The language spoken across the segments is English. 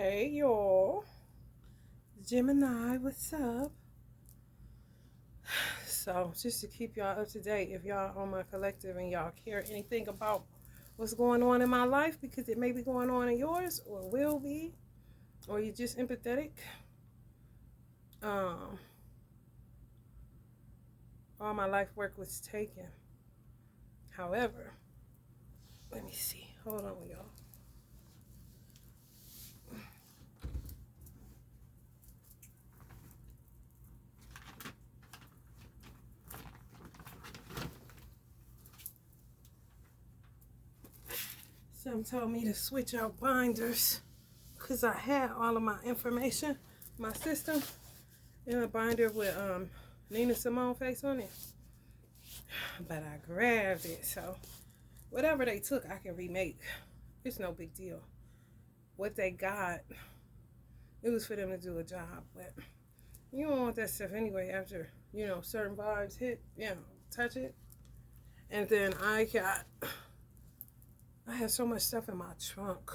Hey y'all, Gemini, what's up? So, just to keep y'all up to date, if y'all on my collective and y'all care anything about what's going on in my life, because it may be going on in yours or will be, or you're just empathetic, um, all my life work was taken. However, let me see. Hold on, y'all. Some told me to switch out binders because I had all of my information, my system, in a binder with Nina Simone face on it. But I grabbed it, so whatever they took, I can remake. It's no big deal. What they got, it was for them to do a job, but you don't want that stuff anyway after, certain vibes hit, touch it. And then I have so much stuff in my trunk.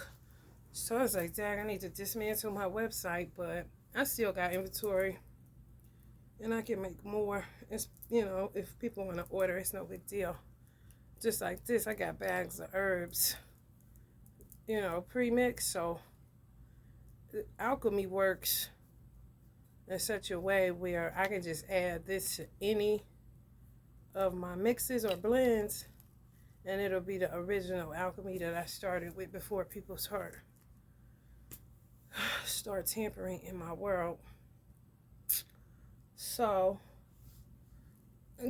So I was like, dang, I need to dismantle my website, but I still got inventory and I can make more. It's, if people want to order, it's no big deal. Just like this, I got bags of herbs, pre-mixed. So alchemy works in such a way where I can just add this to any of my mixes or blends, and it'll be the original alchemy that I started with before people start tampering in my world. So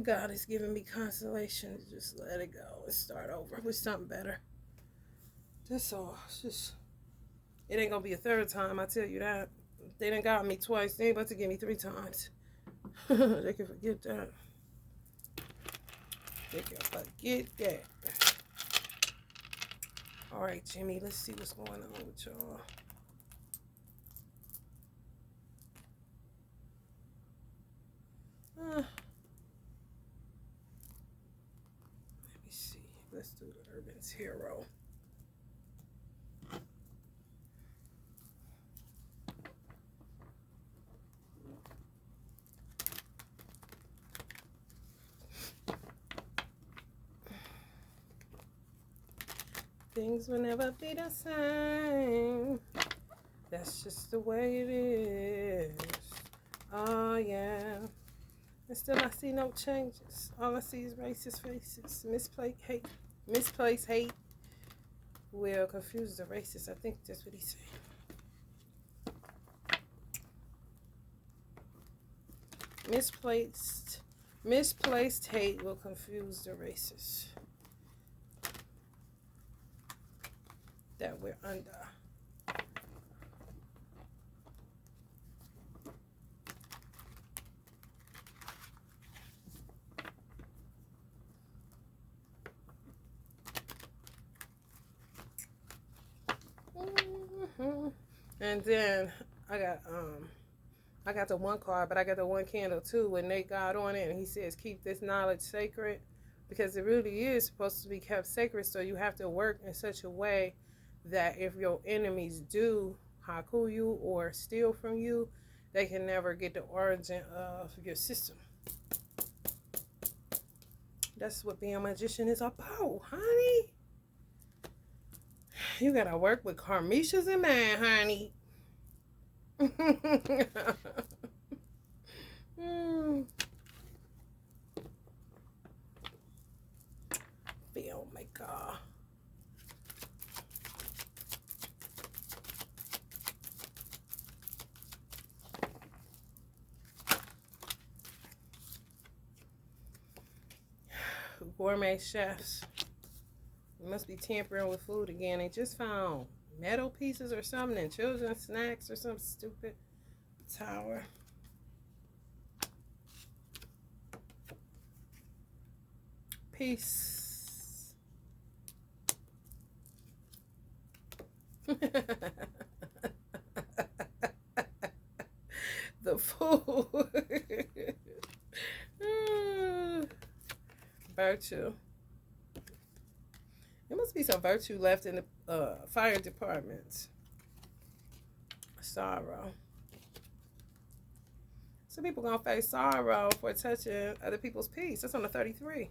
God is giving me consolation to just let it go and start over with something better. That's all. It ain't gonna be a third time, I tell you that. They done got me twice. They ain't about to get me 3 times. They can forget that. They can forget that. Alright, Jimmy, let's see what's going on with y'all. Let me see. Let's do the Urban's Hero. Things will never be the same. That's just the way it is. Oh, yeah. And still I see no changes. All I see is racist faces. Misplaced hate will confuse the racist. I think that's what he said. Misplaced hate will confuse the racist that we're under. And then I got the one card, but I got the one candle too with Nate God on it, and he says keep this knowledge sacred, because it really is supposed to be kept sacred. So you have to work in such a way that if your enemies do haku you or steal from you, they can never get the origin of your system. That's what being a magician is about, honey. You gotta work with karmishas in mind, honey. Filmmaker. Gourmet chefs. You must be tampering with food again. They just found metal pieces or something in children's snacks or some stupid tower. Peace. The food. Virtue. There must be some virtue left in the fire departments. Sorrow. Some people gonna face sorrow for touching other people's peace. That's on the 33.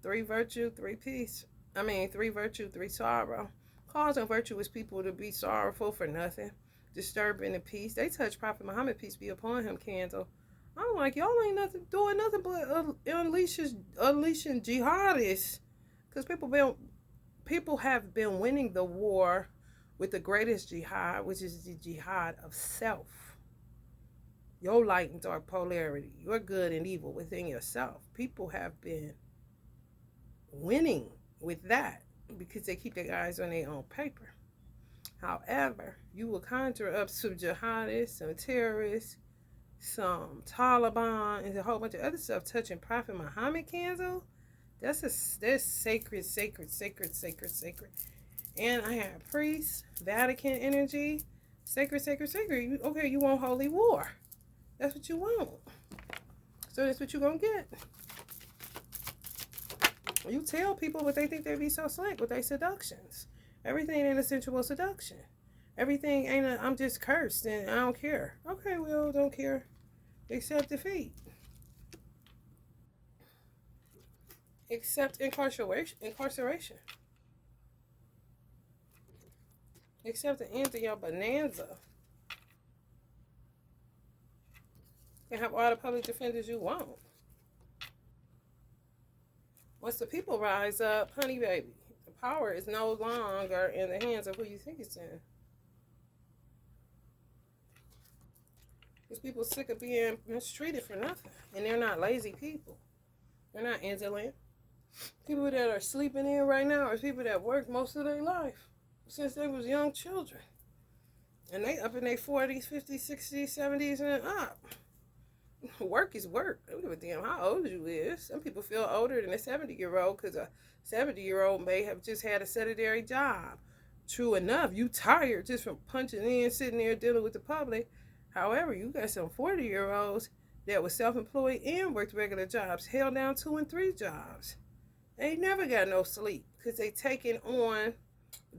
3 virtue, 3 peace. 3 virtue, 3 sorrow. Causing virtuous people to be sorrowful for nothing. Disturbing the peace. They touch Prophet Muhammad, peace be upon him, candle. I'm like, y'all ain't doing nothing but unleashing jihadists. Because people have been winning the war with the greatest jihad, which is the jihad of self. Your light and dark polarity, your good and evil within yourself. People have been winning with that because they keep their eyes on their own paper. However, you will conjure up some jihadists, some terrorists, some Taliban, and a whole bunch of other stuff touching Prophet Muhammad candle. That's sacred. And I have priests, Vatican energy, sacred. You want holy war. That's what you want. So that's what you're going to get. You tell people what they think they be so slick with their seductions. Everything ain't a sensual seduction. Everything ain't I'm just cursed and I don't care. Okay, well, don't care. Accept defeat. Accept incarceration. Accept the end of your bonanza. You can have all the public defenders you want. Once the people rise up, honey baby, the power is no longer in the hands of who you think it's in. Because people sick of being mistreated for nothing. And they're not lazy people. They're not indolent. People that are sleeping in right now are people that work most of their life since they was young children. And they up in their 40s, 50s, 60s, 70s, and up. Work is work. I don't give a damn how old you is. Some people feel older than a 70-year-old because a 70-year-old may have just had a sedentary job. True enough, you tired just from punching in, sitting there dealing with the public. However, you got some 40-year-olds that was self-employed and worked regular jobs, held down 2 and 3 jobs. They never got no sleep because they taking on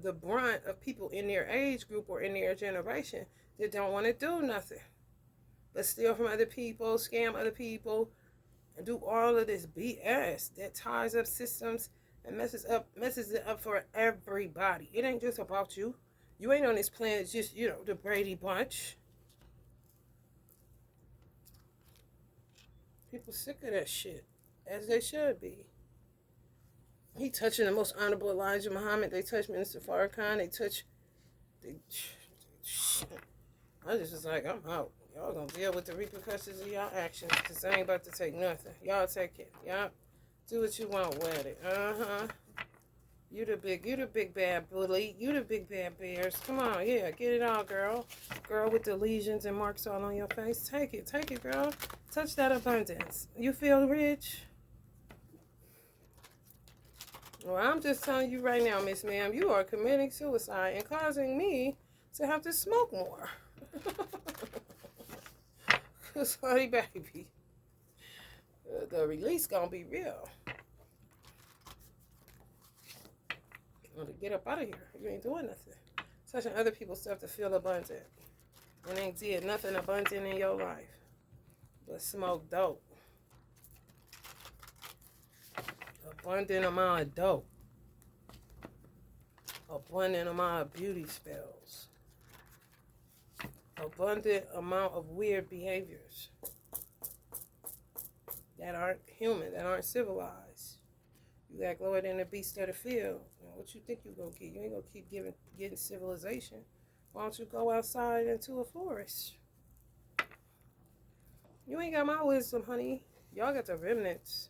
the brunt of people in their age group or in their generation that don't want to do nothing but steal from other people, scam other people, and do all of this BS that ties up systems and messes it up for everybody. It ain't just about you. You ain't on this planet just, the Brady Bunch. People sick of that shit, as they should be. He touching the most honorable Elijah Muhammad. They touch Minister Farrakhan. I just was like, I'm out. Y'all gonna deal with the repercussions of y'all actions, because I ain't about to take nothing. Y'all take it. Y'all do what you want with it. You the big bad bully. You the big bad bears. Come on, yeah, get it all, girl. Girl with the lesions and marks all on your face. Take it, girl. Touch that abundance. You feel rich? Well, I'm just telling you right now, Miss Ma'am, you are committing suicide and causing me to have to smoke more. Because, honey, baby, the release gonna be real. Want to get up out of here. You ain't doing nothing. Touching other people's stuff to feel abundant. And ain't did nothing abundant in your life but smoke dope. Abundant amount of dope. Abundant amount of beauty spells. Abundant amount of weird behaviors that aren't human, that aren't civilized. You got lower than the beast of the field. What you think you gonna get? You ain't gonna keep getting civilization. Why don't you go outside into a forest? You ain't got my wisdom, honey. Y'all got the remnants.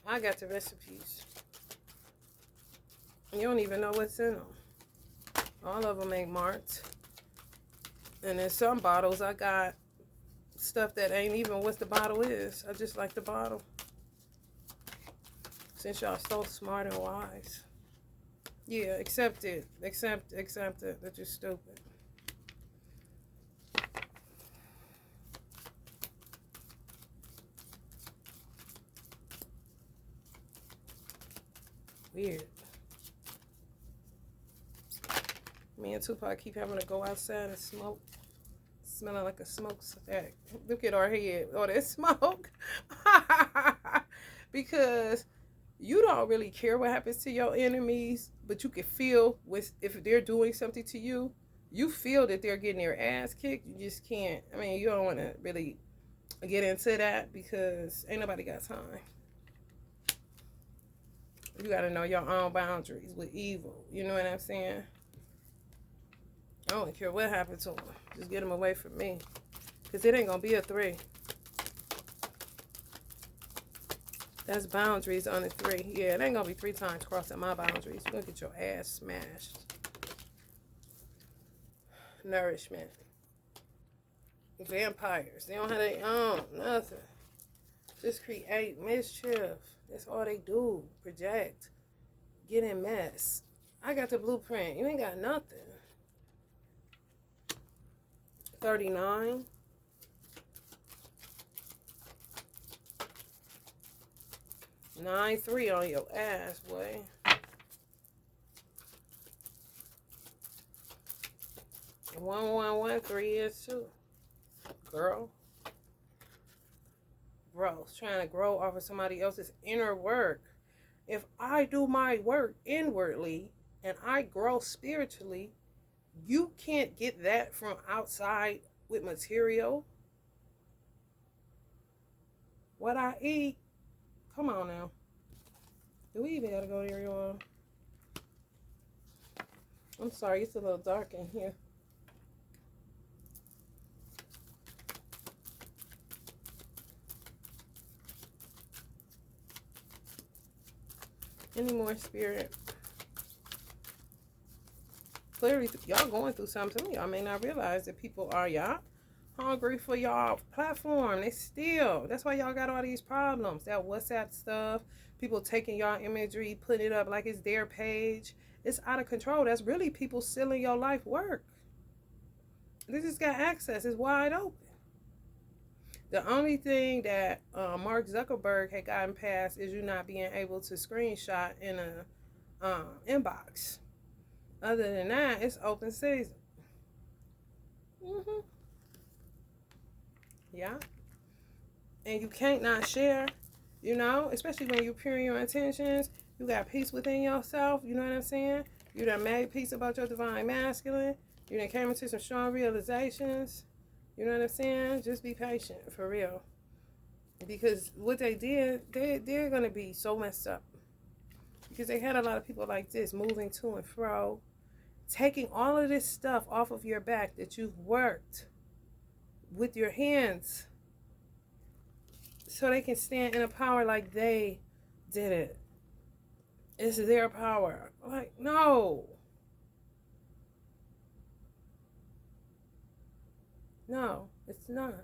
I got the recipes. You don't even know what's in them. All of them ain't marked. And in some bottles, I got stuff that ain't even what the bottle is. I just like the bottle. Since y'all so smart and wise. Yeah, accept it. Accept it that you're stupid. Weird. Me and Tupac keep having to go outside and smoke. smelling like a smokestack. Look at our head. Oh, that smoke. Because you don't really care what happens to your enemies, but you can feel if they're doing something to you, you feel that they're getting their ass kicked. You just can't. I mean, you don't want to really get into that because ain't nobody got time. You got to know your own boundaries with evil. You know what I'm saying? I don't care what happened to them. Just get them away from me. Because it ain't going to be a 3. That's boundaries on a 3. Yeah, it ain't going to be 3 times crossing my boundaries. You're going to get your ass smashed. Nourishment. Vampires. They don't have their own. Nothing. Just create mischief. That's all they do. Project. Get in mess. I got the blueprint. You ain't got nothing. 39. Nine 3 on your ass, boy. And 1113 is too. Girl. Bro, trying to grow off of somebody else's inner work. If I do my work inwardly and I grow spiritually, you can't get that from outside with material. What I eat. Come on now. Do we even gotta go there, y'all? I'm sorry, it's a little dark in here. Any more, spirit? Clearly, y'all going through something. Y'all may not realize that people are y'all hungry for y'all platform. They still. That's why y'all got all these problems. That WhatsApp stuff. People taking y'all imagery, putting it up like it's their page. It's out of control. That's really people stealing your life work. They just got access. It's wide open. The only thing that Mark Zuckerberg had gotten past is you not being able to screenshot in a inbox. Other than that, it's open season. Yeah. And you can't not share, you know, especially when you're pure in your intentions. You got peace within yourself. You know what I'm saying? You done made peace about your divine masculine. You done came into some strong realizations. You know what I'm saying? Just be patient, for real. Because what they did, they're going to be so messed up. Because they had a lot of people like this moving to and fro, taking all of this stuff off of your back that you've worked with your hands so they can stand in a power like they did it. It's their power. Like, no. No, it's not.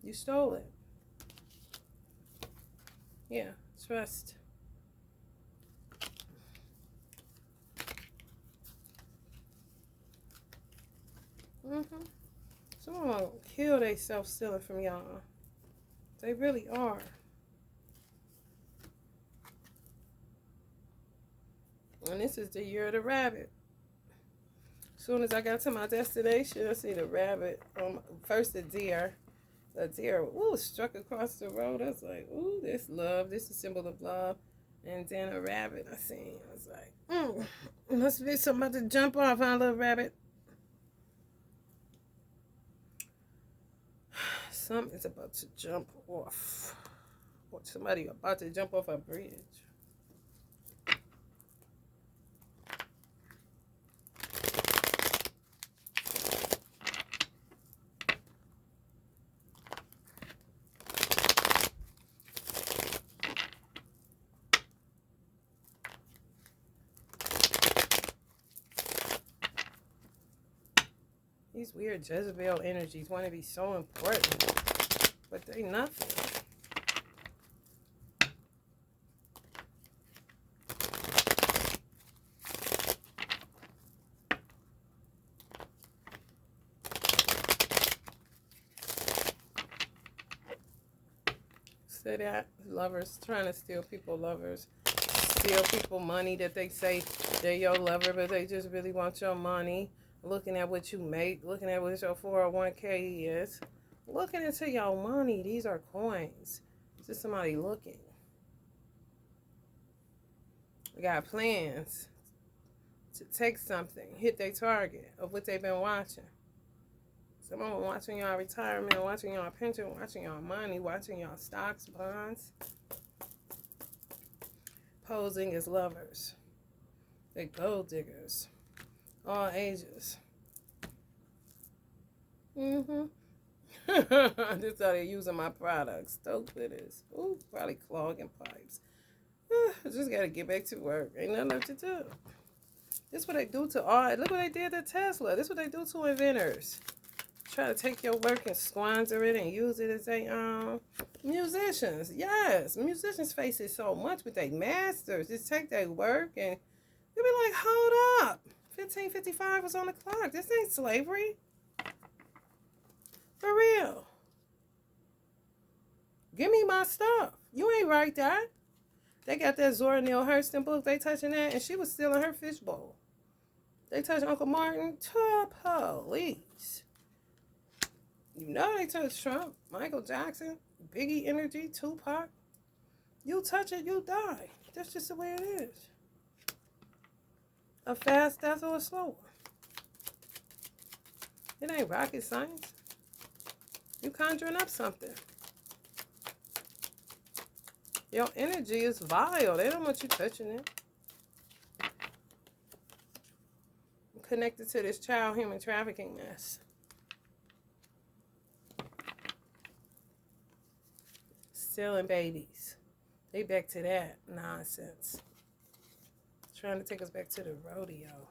You stole it. Yeah, trust. Someone will kill themselves stealing from y'all. They really are. And this is the year of the rabbit. As soon as I got to my destination, I see the rabbit. First the deer. The deer, ooh, struck across the road. I was like, ooh, this love. This is a symbol of love. And then a rabbit I seen. I was like, must be something about to jump off, huh, little rabbit? Something's about to jump off. Or somebody about to jump off a bridge. These weird Jezebel energies want to be so important, but they nothing. Say that lovers trying to steal people lovers, steal people money that they say they're your lover, but they just really want your money. looking at what you make, looking at what your 401k is, looking into your money. These are coins. It's just somebody looking. We got plans to take something, hit their target of what they've been watching. Someone watching y'all retirement, watching y'all pension, watching y'all money, watching y'all stocks, bonds. Posing as lovers. They gold diggers. All ages. This how they're using my products. Stupidest. Ooh, probably clogging pipes. I just gotta get back to work. Ain't nothing left to do. This what they do to all. Look what they did to Tesla. This what they do to inventors. Try to take your work and squander it and use it as a musicians. Yes, musicians face it so much with their masters. Just take their work and you be like, hold up. 1555 was on the clock. This ain't slavery. For real. Give me my stuff. You ain't write that. They got that Zora Neale Hurston book. They touching that, and she was still in her fishbowl. They touched Uncle Martin to police. You know they touched Trump, Michael Jackson, Biggie Energy, Tupac. You touch it, you die. That's just the way it is. A fast death or a slow one. It ain't rocket science. You conjuring up something. Your energy is vile. They don't want you touching it. I'm connected to this child human trafficking mess. Stealing babies. They back to that nonsense. Trying to take us back to the rodeo.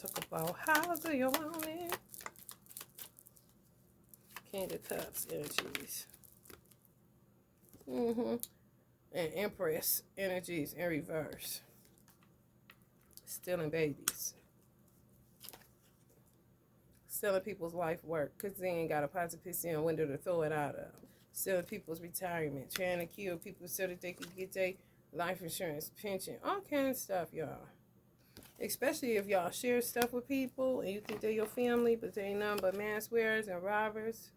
Talk about how do you want it? King of Cups energies. And Empress energies in reverse. Stealing babies. Stealing people's life work because they ain't got a pot to piss in a window to throw it out of. Stealing people's retirement. Trying to kill people so that they can get their life insurance, pension, all kind of stuff, y'all. Especially if y'all share stuff with people and you think they're your family, but they ain't nothing but mass wearers and robbers.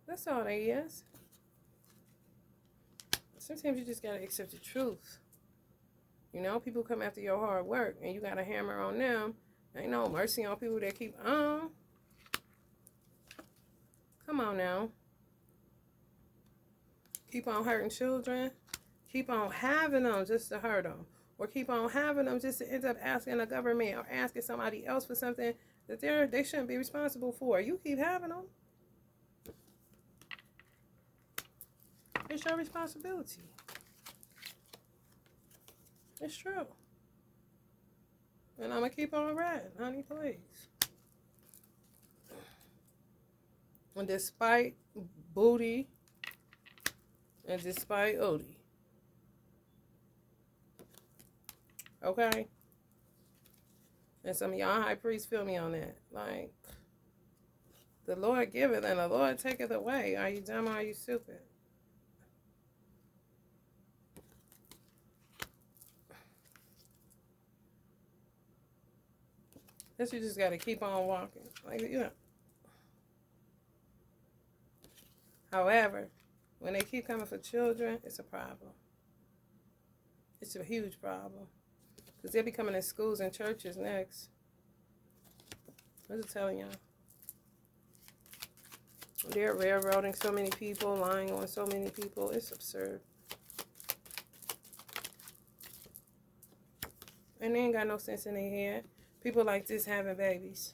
That's all they is. Sometimes you just gotta accept the truth. You know, people come after your hard work and you got a hammer on them. Ain't no mercy on people that keep on. Come on now. Keep on hurting children. Keep on having them just to hurt them. Or keep on having them just to end up asking the government or asking somebody else for something that they shouldn't be responsible for. You keep having them. It's your responsibility. It's true. And I'm going to keep on riding, honey, please. And despite booty and despite Odie. Okay? And some of y'all high priests feel me on that. Like, the Lord giveth and the Lord taketh away. Are you dumb or are you stupid? Guess you just got to keep on walking. Like, you know. However, when they keep coming for children, it's a problem. It's a huge problem. Because they'll be coming in schools and churches next. I'm just telling y'all. They're railroading so many people, lying on so many people. It's absurd. And they ain't got no sense in their head. People like this having babies.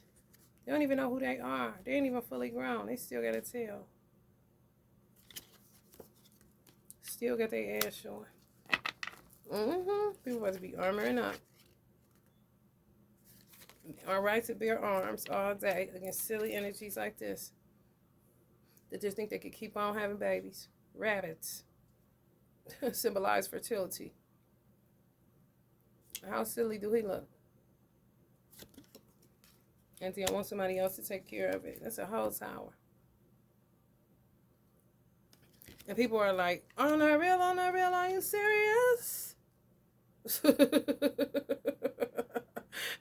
They don't even know who they are. They ain't even fully grown. They still got a tail. Still got their ass showing. People about to be armoring up. All right to bear arms all day against silly energies like this. They just think they could keep on having babies. Rabbits. Symbolize fertility. How silly do he look? And then want somebody else to take care of it. That's a whole tower. And people are like, oh, not real, oh, not real, are you serious?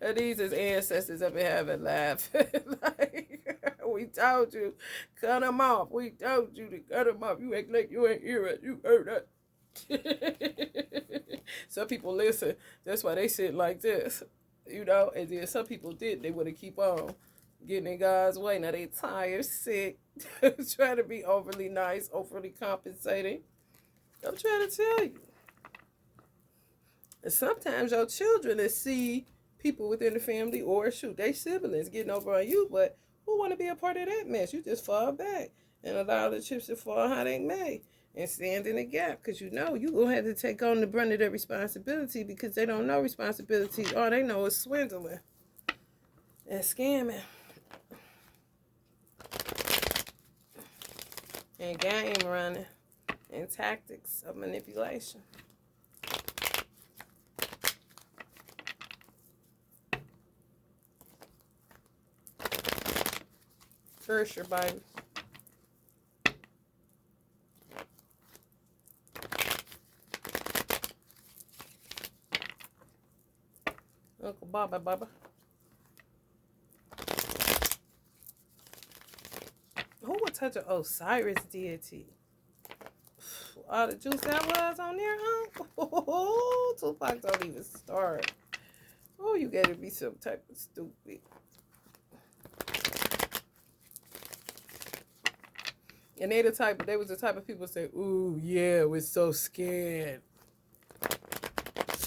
And these is ancestors up in heaven laughing. Like, we told you, cut them off. We told you to cut them off. You act like you ain't hear it. You heard that. Some people listen. That's why they sit like this. You know, and then some people did. They would have keep on getting in God's way. Now they tired, sick, trying to be overly nice, overly compensating. I'm trying to tell you. And sometimes your children that see people within the family or shoot, they siblings getting over on you, but who want to be a part of that mess? You just fall back and allow the chips to fall how they may and stand in the gap, because you know you're going to have to take on the brunt of their responsibility, because they don't know responsibility. All they know is swindling and scamming and game running and tactics of manipulation. Curse your Bible. Uncle Baba. Who would touch an Osiris deity? All the juice that was on there, huh? Oh, Tupac don't even start. Oh, you gotta be some type of stupid. And they was the type of people say, ooh, yeah, we're so scared.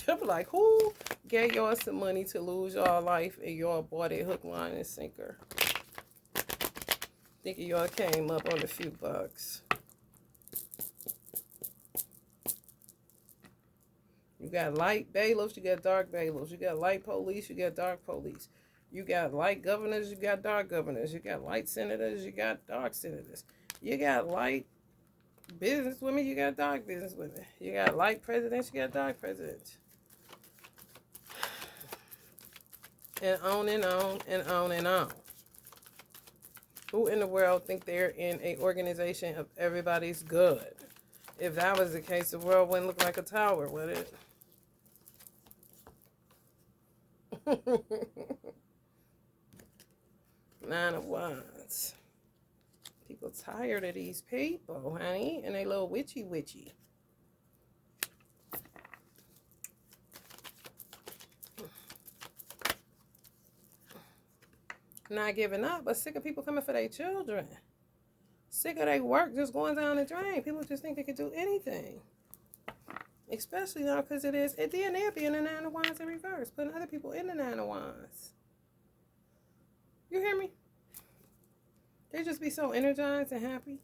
I'm like, who gave y'all some money to lose y'all life and y'all bought it hook, line, and sinker? Thinking y'all came up on a few bucks. You got light bailiffs, you got dark bailiffs. You got light police, you got dark police. You got light governors, you got dark governors. You got light senators, you got dark senators. You got light business women, you got dark business women. You got light presidents, you got dark presidents. And on and on and on and on. Who in the world think they're in an organization of everybody's good? If that was the case, the world wouldn't look like a tower, would it? Nine of Wands. People tired of these people, honey, and they little witchy. Not giving up, but sick of people coming for their children. Sick of their work just going down the drain. People just think they can do anything. Especially now because it is. And then they'll be in the Nine of Wands in reverse, putting other people in the Nine of Wands. You hear me? They just be so energized and happy.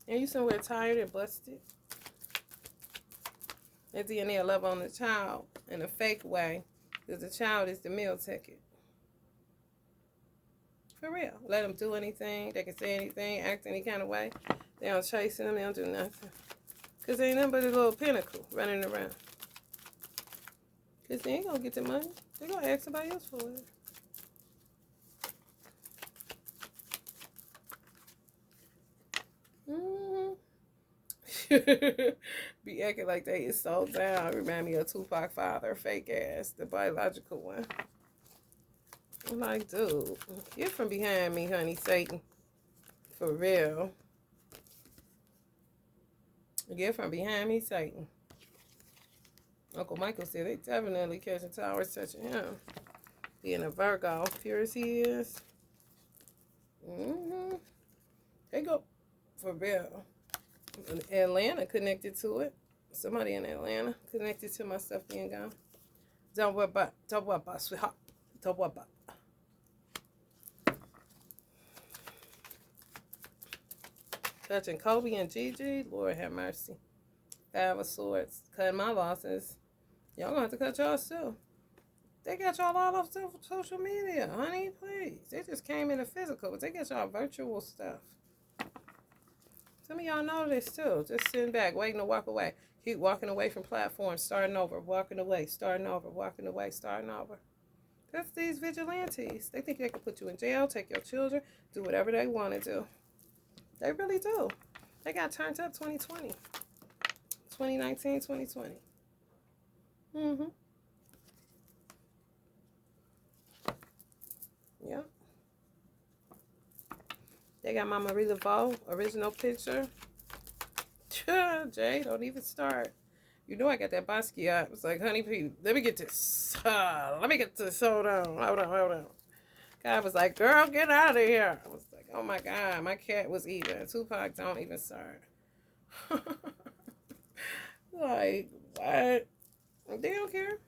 And you somewhere tired and busted. And then they'll love on the child in a fake way, because the child is the meal ticket. For real. Let them do anything. They can say anything, act any kind of way. They don't chase them. They don't do nothing. Because they ain't nothing but a little pinnacle running around. Because they ain't going to get the money. They're going to ask somebody else for it. Be acting like they is so down. Remind me of Tupac father, fake ass, the biological one. I'm like, dude, get from behind me, honey, Satan. For real. Get from behind me, Satan. Uncle Michael said they definitely catching towers touching him. Being a Virgo, pure as he is. They go for real. Atlanta connected to it. Somebody in Atlanta connected to my stuff being gone. Don't worry about, sweetheart. Don't worry about. Touching Kobe and Gigi, Lord have mercy. Five of Swords, cutting my losses. Y'all gonna have to cut y'all too. They got y'all all off social media, honey, please. They just came in the physical, but they got y'all virtual stuff. Some of y'all know this too. Just sitting back, waiting to walk away. Keep walking away from platforms, starting over, walking away, starting over, walking away, starting over. That's these vigilantes. They think they can put you in jail, take your children, do whatever they want to do. They really do. They got turned up 2020. 2019, 2020. Mm-hmm. Yep. They got my Marie Laveau original picture. Jay, don't even start. You know I got that Basquiat. It's like, honey, please, let me get this. Let me get this. Hold on. God was like, girl, get out of here. I was like, oh my God, my cat was eating. Tupac, don't even start. Like, what? They don't care.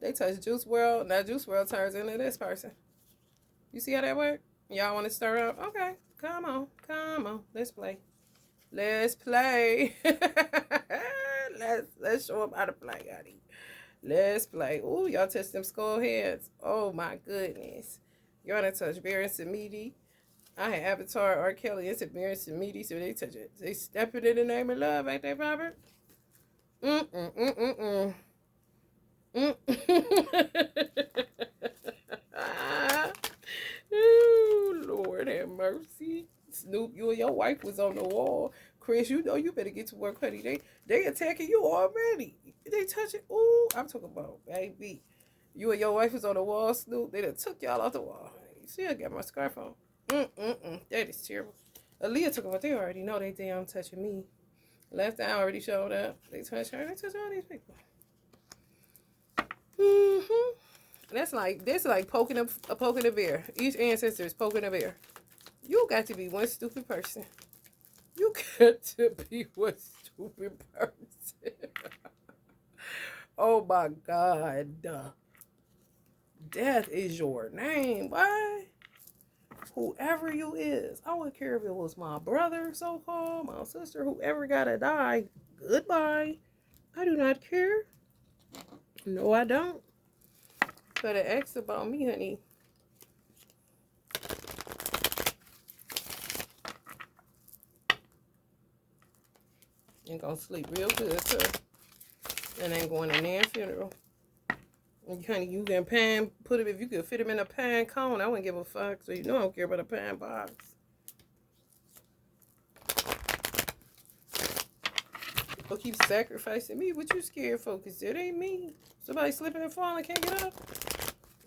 They touch Juice WRLD. Now Juice WRLD turns into this person. You see how that works? Y'all want to stir up? Okay, come on. Let's play. Let's show them how to play, honey. Let's play. Ooh, y'all touch them skull heads. Oh my goodness. Y'all done touch Barry Samedi. I had Avatar R. Kelly. It's a Barry Samedi, so they touch it. They step it in the name of love, ain't they, Robert? Ooh, Lord have mercy. Snoop, you and your wife was on the wall. Chris, you know you better get to work, honey. They attacking you already. They touching. Ooh, I'm talking about, baby. You and your wife was on the wall, Snoop. They done took y'all off the wall. You see, I got my scarf on. That is terrible. Aaliyah took them, but they already know they damn touching me. Left Eye already showed up. They touch her. They touch all these people. That's like poking a bear. Each ancestor is poking a bear. You got to be one stupid person. You got to be one stupid person. Oh my God. Death is your name. Why? Whoever you is. I wouldn't care if it was my brother, so-called, my sister, whoever gotta die. Goodbye. I do not care. No, I don't. Better ask about me, honey. Ain't gonna sleep real good, too. And ain't going to their funeral. And honey, you can pan, put him, if you could fit him in a pan cone, I wouldn't give a fuck. So you know I don't care about a pan box. People keep sacrificing me. What you scared for? Because it ain't me. Somebody slipping and falling, can't get up.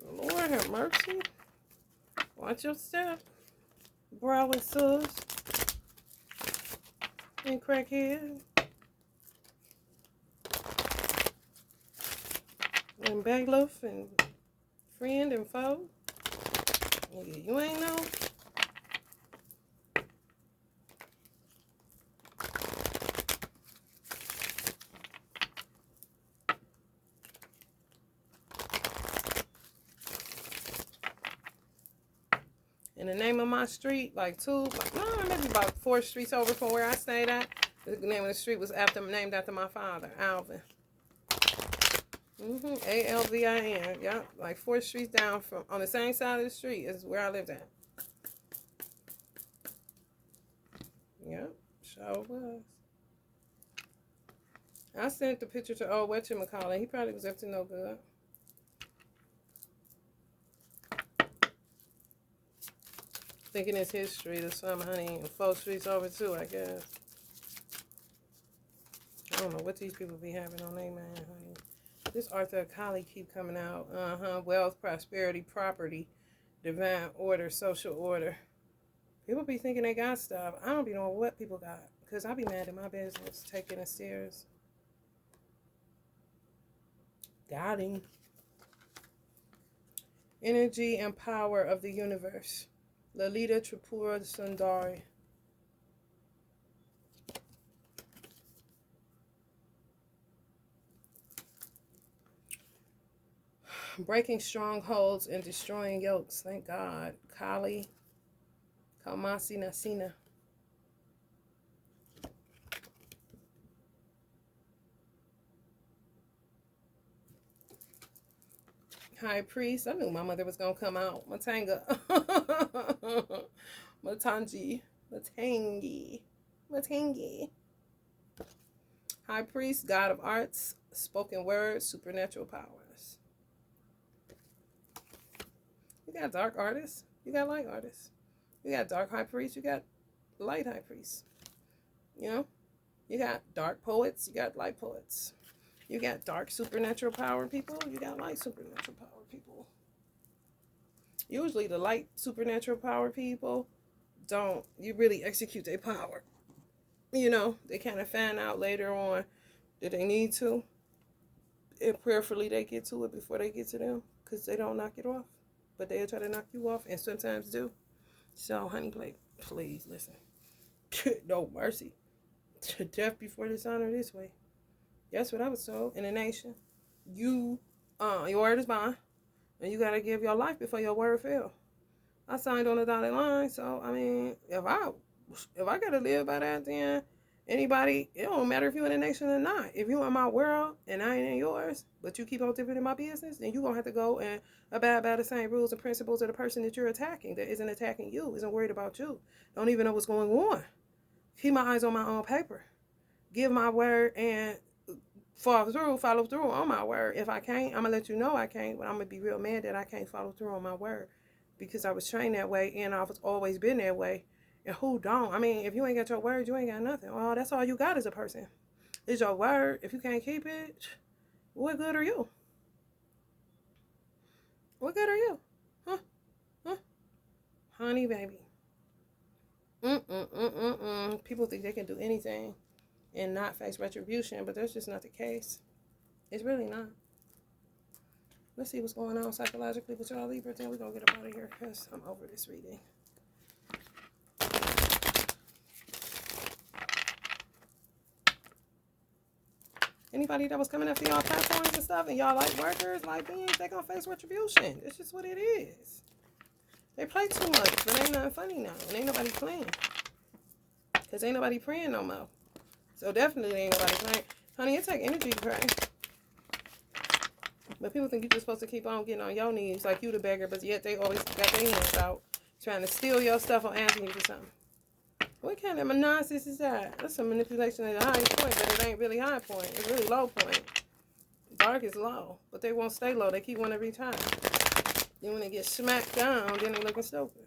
Lord have mercy. Watch your step. Brow and sus. And crackhead. And bailiff and friend and foe. You ain't know. In the name of my street, maybe about 4 streets over from where I stayed at. The name of the street was named after my father, Alvin. Alvin. Yep, like 4 streets down from on the same side of the street is where I lived at. Yep, sure was. I sent the picture to old whatchamacallit. He probably was up to no good. Thinking it's his street or something, honey. And 4 streets over too, I guess. I don't know what these people be having on their mind, honey. This Arthur Akali keep coming out. Wealth, prosperity, property, divine order, social order. People be thinking they got stuff. I don't be knowing what people got. Because I be mad at my business. Taking the stairs. Got him. Energy and power of the universe. Lalita Tripura Sundari. Breaking strongholds and destroying yokes. Thank God. Kali. Kalmasi Nasina. High priest. I knew my mother was going to come out. Matanga. Matangi. Matangi. High priest. God of arts. Spoken word. Supernatural powers. You got dark artists. You got light artists. You got dark high priest. You got light high priest. You know, you got dark poets, you got light poets. You got dark supernatural power people, you got light supernatural power people. Usually the light supernatural power people don't you really execute their power. You know, they kind of find out later on that they need to, and prayerfully they get to it before they get to them, because they don't knock it off, but they'll try to knock you off, and sometimes do. So, honey, please listen. No mercy. Death before dishonor this way. That's what I was told in the nation. Your word is bond, and you gotta give your life before your word fail. I signed on the dotted line, so I mean, if I gotta live by that, then anybody, it don't matter if you're in the nation or not. If you're in my world and I ain't in yours, but you keep on dipping in my business, then you're gonna have to go and abide by the same rules and principles of the person that you're attacking, that isn't attacking you, isn't worried about you, don't even know what's going on. Keep my eyes on my own paper. Give my word and follow through on my word. If I can't, I'm gonna let you know I can't, but I'm gonna be real mad that I can't follow through on my word, because I was trained that way and I've always been that way. And who don't? I mean, if you ain't got your word, you ain't got nothing. Well, that's all you got as a person. Is your word. If you can't keep it, what good are you? What good are you? Huh? Huh? Honey, baby. People think they can do anything and not face retribution, but that's just not the case. It's really not. Let's see what's going on psychologically with y'all Libra. Then we're going to get up out of here because I'm over this reading. Anybody that was coming after y'all platforms and stuff, and y'all like workers, like beings, they going to face retribution. It's just what it is. They play too much, but ain't nothing funny now. And ain't nobody playing. Because ain't nobody praying no more. So definitely ain't nobody playing. Honey, it take energy to pray. But people think you're just supposed to keep on getting on your knees like you the beggar, but yet they always got their hands out trying to steal your stuff or asking you for something. What kind of nonsense is that? That's some manipulation at the highest point, but it ain't really high point. It's really low point. Dark is low, but they won't stay low. They keep wanting to reach high. Then when they get smacked down, then they looking stupid.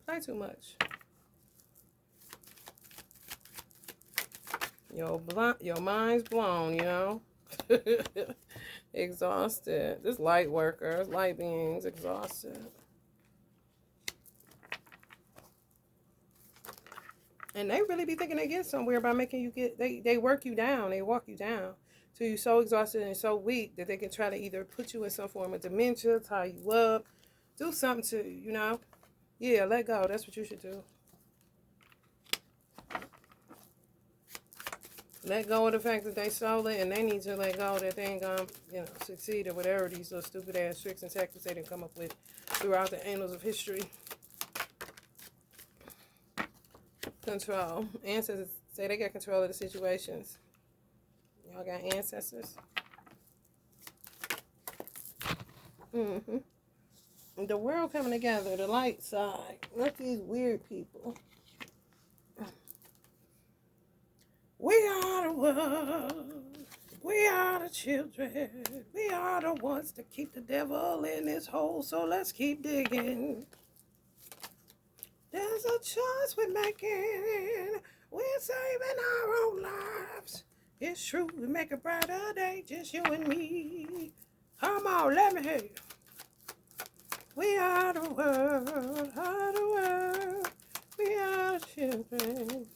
Play too much. Your mind's blown, you know. Exhausted. This light workers, light beings, exhausted. And they really be thinking they get somewhere by making you get, they work you down, they walk you down. So you're so exhausted and so weak that they can try to either put you in some form of dementia, tie you up, do something to you, you know. Yeah, let go. That's what you should do. Let go of the fact that they stole it, and they need to let go that they ain't gonna, succeed or whatever these little stupid ass tricks and tactics they didn't come up with throughout the annals of history. Control. Ancestors say they got control of the situations. Y'all got ancestors. The world coming together, the light side. Not these weird people. We are the world. We are the children. We are the ones that keep the devil in his hole. So let's keep digging. There's a choice we're making. We're saving our own lives. It's true. We make a brighter day. Just you and me. Come on, let me hear you. We are the world. Are the world. We are the children.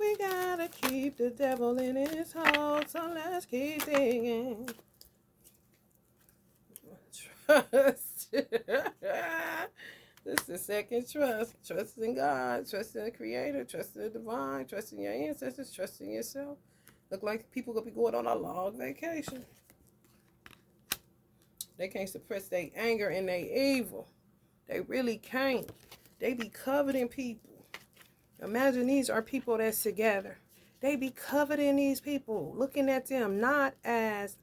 We gotta keep the devil in his hole, so let's keep digging. Trust. This is the second trust. Trust in God, trust in the Creator, trust in the Divine, trust in your ancestors, trust in yourself. Look like people gonna be going on a long vacation. They can't suppress their anger and their evil. They really can't. They be covered in people. Imagine these are people that's together. They be coveting these people, looking at them not as,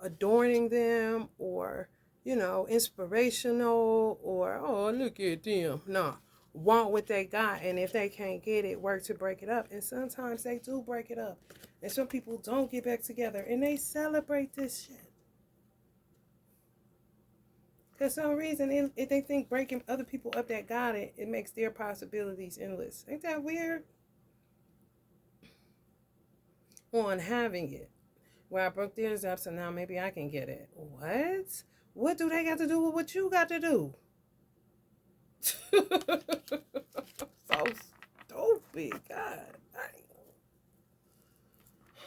adorning them or, inspirational or, oh, look at them. No, want what they got. And if they can't get it, work to break it up. And sometimes they do break it up. And some people don't get back together and they celebrate this shit. For some reason, if they think breaking other people up that got it, it makes their possibilities endless. Ain't that weird? On having it. Well, I broke theirs up, so now maybe I can get it. What? What do they got to do with what you got to do? So stupid. God.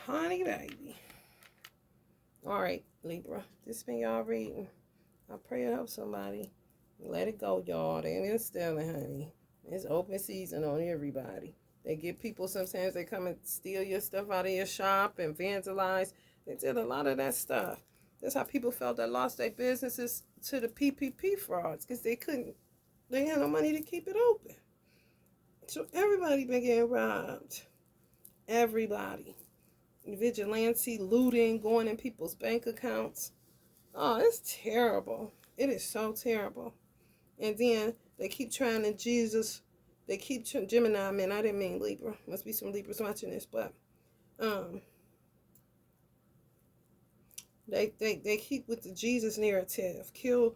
Honey, baby. All right, Libra. This been y'all reading. I pray it helps somebody. Let it go, y'all. They ain't stealing, honey. It's open season on everybody. They get people, sometimes they come and steal your stuff out of your shop and vandalize. They did a lot of that stuff. That's how people felt that lost their businesses to the PPP frauds because they had no money to keep it open. So everybody been getting robbed. Everybody. Vigilante, looting, going in people's bank accounts. Oh, it's terrible. It is so terrible. And then they keep trying to Gemini, man, I didn't mean Libra. Must be some Libras watching this, but they keep with the Jesus narrative. Kill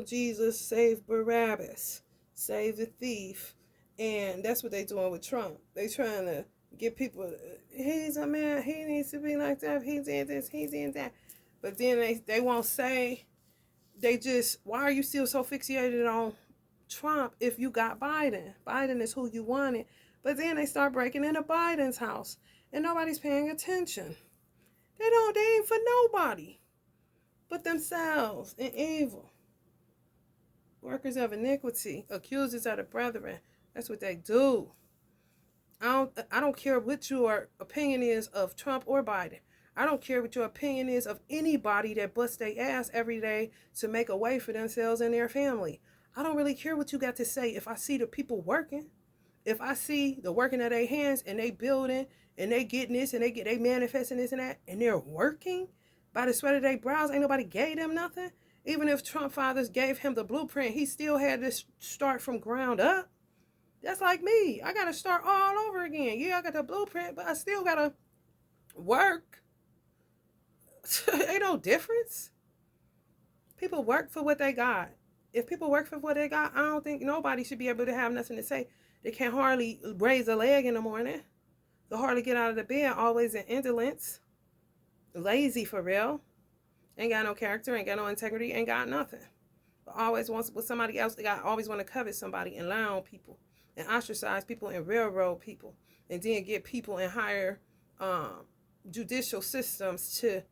Jesus, save Barabbas, save the thief. And that's what they doing with Trump. They trying to get people, he's a man, he needs to be like that, he's in this, he's in that. But then they won't say, why are you still so fixated on Trump if you got Biden? Biden is who you wanted. But then they start breaking into Biden's house and nobody's paying attention. They ain't for nobody but themselves and evil. Workers of iniquity, accusers of the brethren. That's what they do. I don't care what your opinion is of Trump or Biden. I don't care what your opinion is of anybody that busts their ass every day to make a way for themselves and their family. I don't really care what you got to say if I see the people working. If I see the working of their hands and they building and they getting this and they manifesting this and that and they're working by the sweat of their brows, ain't nobody gave them nothing. Even if Trump fathers gave him the blueprint, he still had to start from ground up. That's like me. I got to start all over again. Yeah, I got the blueprint, but I still got to work. Ain't no difference. People work for what they got. If people work for what they got, I don't think nobody should be able to have nothing to say. They can't hardly raise a leg in the morning. They hardly get out of the bed, always in indolence. Lazy for real. Ain't got no character, ain't got no integrity, ain't got nothing. But always wants with somebody else. They always want to covet somebody and lie on people and ostracize people and railroad people and then get people in higher judicial systems to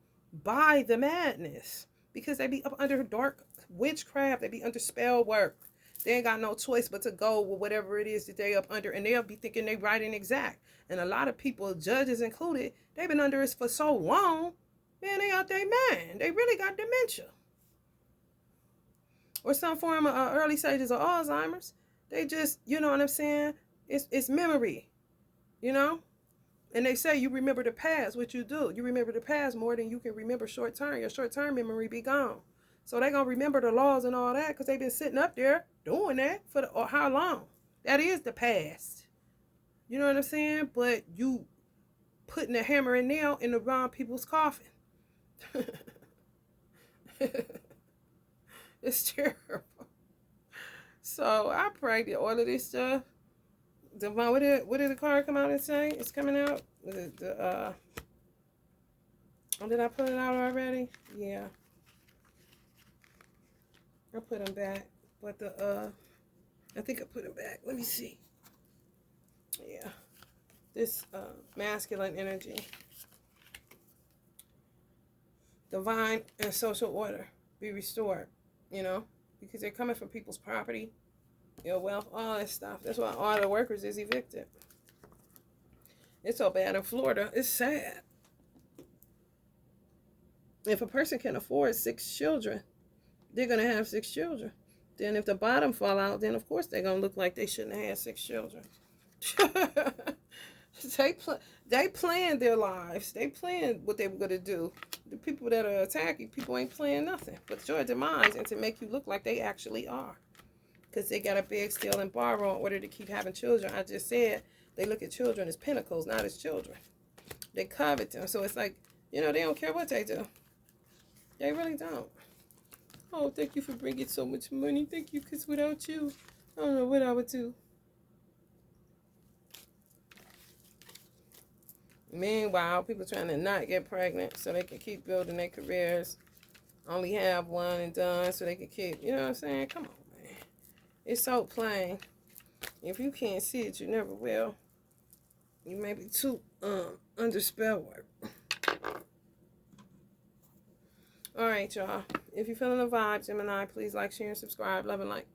buy the madness because they be up under dark witchcraft. They be under spell work. They ain't got no choice but to go with whatever it is that they up under, and they'll be thinking they right and exact. And a lot of people, judges included, they've been under it for so long, man, they out their mind. They really got dementia or some form of early stages of Alzheimer's. They just, you know what I'm saying? It's memory, you know? And they say you remember the past, what you do. You remember the past more than you can remember short term. Your short term memory be gone. So they going to remember the laws and all that because they've been sitting up there doing that for or how long? That is the past. You know what I'm saying? But you putting a hammer and nail in the wrong people's coffin. It's terrible. So I pray that all of this stuff, what did the card come out and say? It's coming out. Did I put it out already? Yeah. I put them back. But I think I put them back. Let me see. Yeah. This masculine energy. Divine and social order be restored, you know, because they're coming from people's property, your wealth, all that stuff. That's why all the workers is evicted. It's so bad in Florida. It's sad. If a person can afford 6 children, they're going to have 6 children. Then if the bottom fall out, then of course they're going to look like they shouldn't have had 6 children. They planned their lives. They planned what they were going to do. The people that are attacking people ain't playing nothing but your demise and to make you look like they actually are. Because they got to beg, steal, and borrow in order to keep having children. I just said they look at children as pinnacles, not as children. They covet them. So it's like, they don't care what they do. They really don't. Oh, thank you for bringing so much money. Thank you, because without you, I don't know what I would do. Meanwhile, people trying to not get pregnant so they can keep building their careers. Only have one and done so they can keep, you know what I'm saying? Come on, man. It's so plain. If you can't see it, you never will. You may be too under spell work. All right, y'all. If you're feeling the vibe, Gemini, please like, share, and subscribe. Love and light.